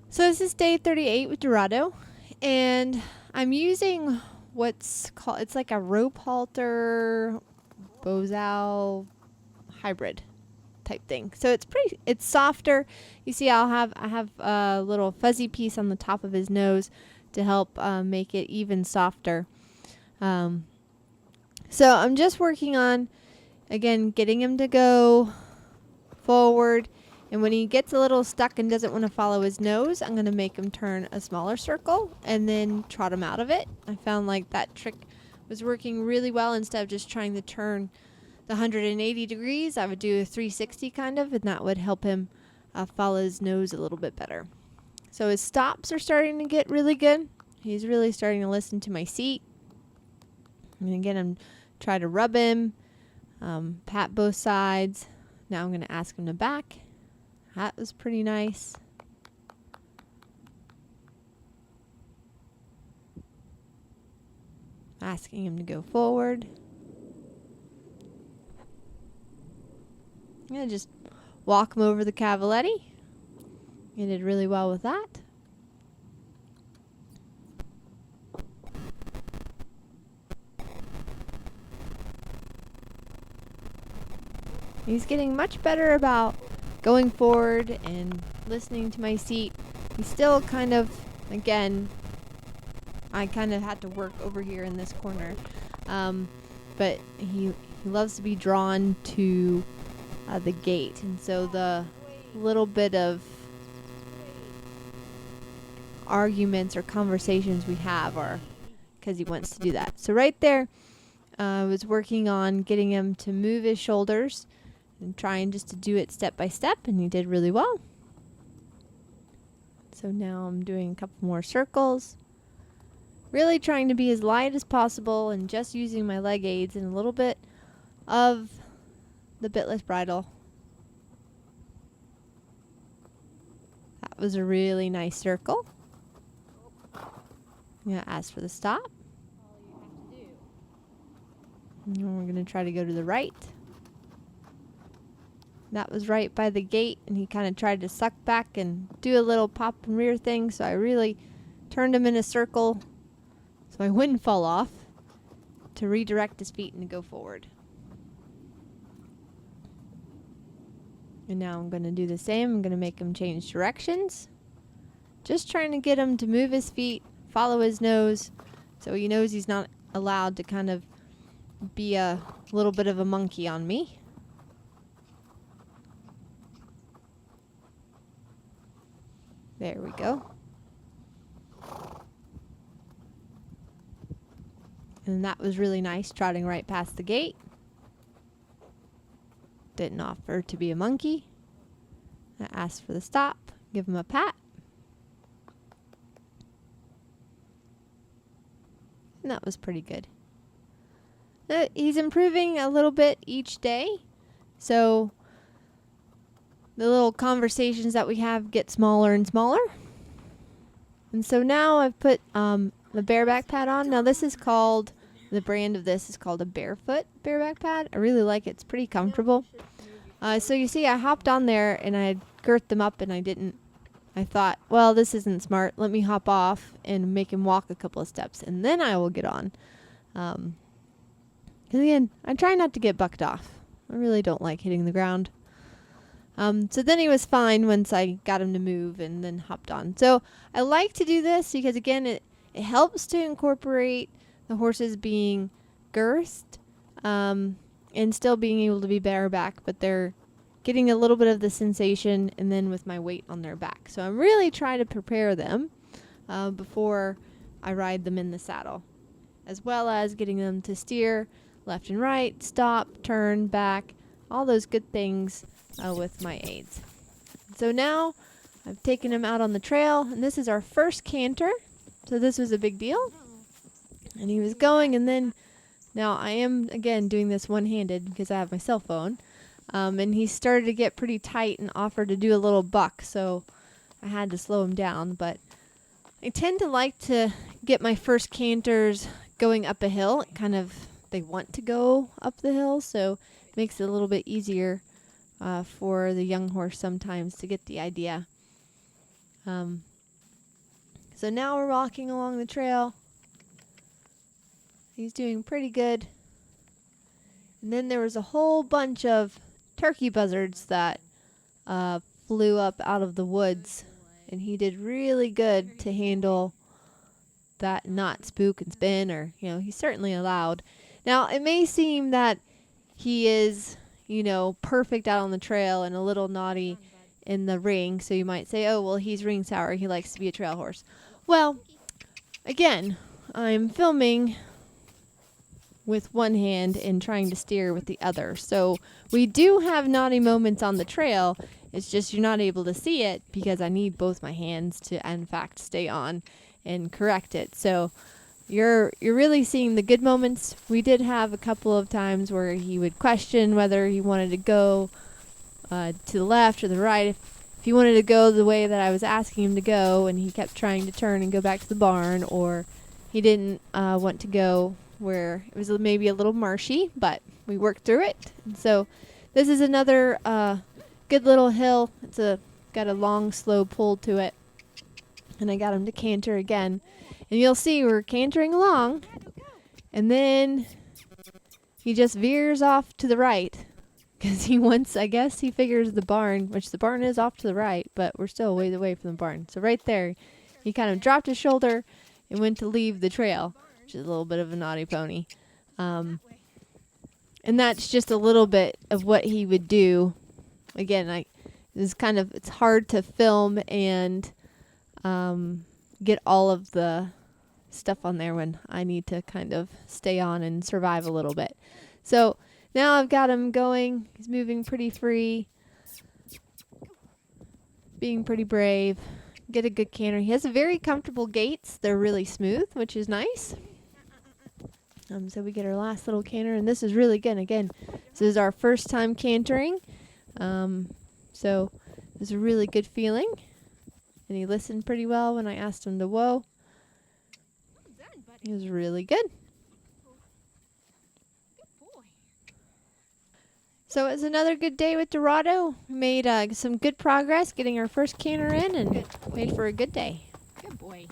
So this is day 38 with Dorado, and I'm using what's called, it's like a rope halter Bozal hybrid type thing. So it's softer. You see, I have a little fuzzy piece on the top of his nose to help make it even softer. Um, so I'm just working on, again, getting him to go forward. And when he gets a little stuck and doesn't want to follow his nose, I'm going to make him turn a smaller circle and then trot him out of it. I found like that trick was working really well. Instead of just trying to turn the 180 degrees, I would do a 360 kind of, and that would help him follow his nose a little bit better. So his stops are starting to get really good. He's really starting to listen to my seat. And again, I'm trying to rub him, pat both sides. Now I'm going to ask him to back. That was pretty nice. Asking him to go forward. I'm going to just walk him over the cavaletti. He did really well with that. He's getting much better about going forward and listening to my seat. He's still kind of, again, I kind of had to work over here in this corner. But he loves to be drawn to the gate. And so the little bit of arguments or conversations we have are because he wants to do that. So right there, I was working on getting him to move his shoulders and trying just to do it step by step, and he did really well. So now I'm doing a couple more circles. Really trying to be as light as possible and just using my leg aids and a little bit of the bitless bridle. That was a really nice circle. I'm going to ask for the stop. And we're going to try to go to the right. That was right by the gate, and he kind of tried to suck back and do a little pop and rear thing, so I really turned him in a circle so I wouldn't fall off to redirect his feet and to go forward. And now I'm going to do the same. I'm going to make him change directions. Just trying to get him to move his feet, follow his nose, so he knows he's not allowed to kind of be a little bit of a monkey on me. There we go. And that was really nice, trotting right past the gate. Didn't offer to be a monkey. I asked for the stop, give him a pat. And that was pretty good. He's improving a little bit each day. So the little conversations that we have get smaller and smaller. And so now I've put the bareback pad on. Now this is called, the brand of this is called a barefoot bareback pad. I really like it. It's pretty comfortable. So you see I hopped on there and I girt them up and I thought, well, this isn't smart. Let me hop off and make him walk a couple of steps and then I will get on. Because again, I try not to get bucked off. I really don't like hitting the ground. So then he was fine once I got him to move and then hopped on. So I like to do this because, again, it helps to incorporate the horses being girthed and still being able to be bareback, but they're getting a little bit of the sensation and then with my weight on their back. So I'm really trying to prepare them before I ride them in the saddle, as well as getting them to steer left and right, stop, turn, back, all those good things with my aids. So now I've taken him out on the trail, and this is our first canter. So this was a big deal. And he was going, and then now I am, again, doing this one-handed because I have my cell phone. And he started to get pretty tight and offered to do a little buck, so I had to slow him down. But I tend to like to get my first canters going up a hill. They want to go up the hill, so it makes it a little bit easier for the young horse sometimes to get the idea. So now we're walking along the trail. He's doing pretty good. And then there was a whole bunch of turkey buzzards that flew up out of the woods. And he did really good to handle that not spook and spin, or, he's certainly allowed. Now, it may seem that he is, perfect out on the trail and a little naughty in the ring. So you might say, oh, well, he's ring sour. He likes to be a trail horse. Well, again, I'm filming with one hand and trying to steer with the other. So we do have naughty moments on the trail. It's just you're not able to see it because I need both my hands to, in fact, stay on and correct it. So you're really seeing the good moments. We did have a couple of times where he would question whether he wanted to go to the left or the right. If he wanted to go the way that I was asking him to go, and he kept trying to turn and go back to the barn, or he didn't want to go where it was maybe a little marshy, but we worked through it. And so this is another good little hill. It's got a long, slow pull to it. And I got him to canter again. And you'll see we're cantering along. And then he just veers off to the right. Because he figures the barn, which the barn is off to the right, but we're still a ways away from the barn. So right there, he kind of dropped his shoulder and went to leave the trail, which is a little bit of a naughty pony. And that's just a little bit of what he would do. Again, it's hard to film and get all of the stuff on there when I need to kind of stay on and survive a little bit. So now I've got him going. He's moving pretty free, being pretty brave. Get a good canter. He has a very comfortable gaits. They're really smooth, which is nice. So we get our last little canter, and this is really good. Again, this is our first time cantering. So it's a really good feeling. And he listened pretty well when I asked him to whoa. He was really good. So it was another good day with Dorado. We made some good progress getting our first canter in and made for a good day. Good boy.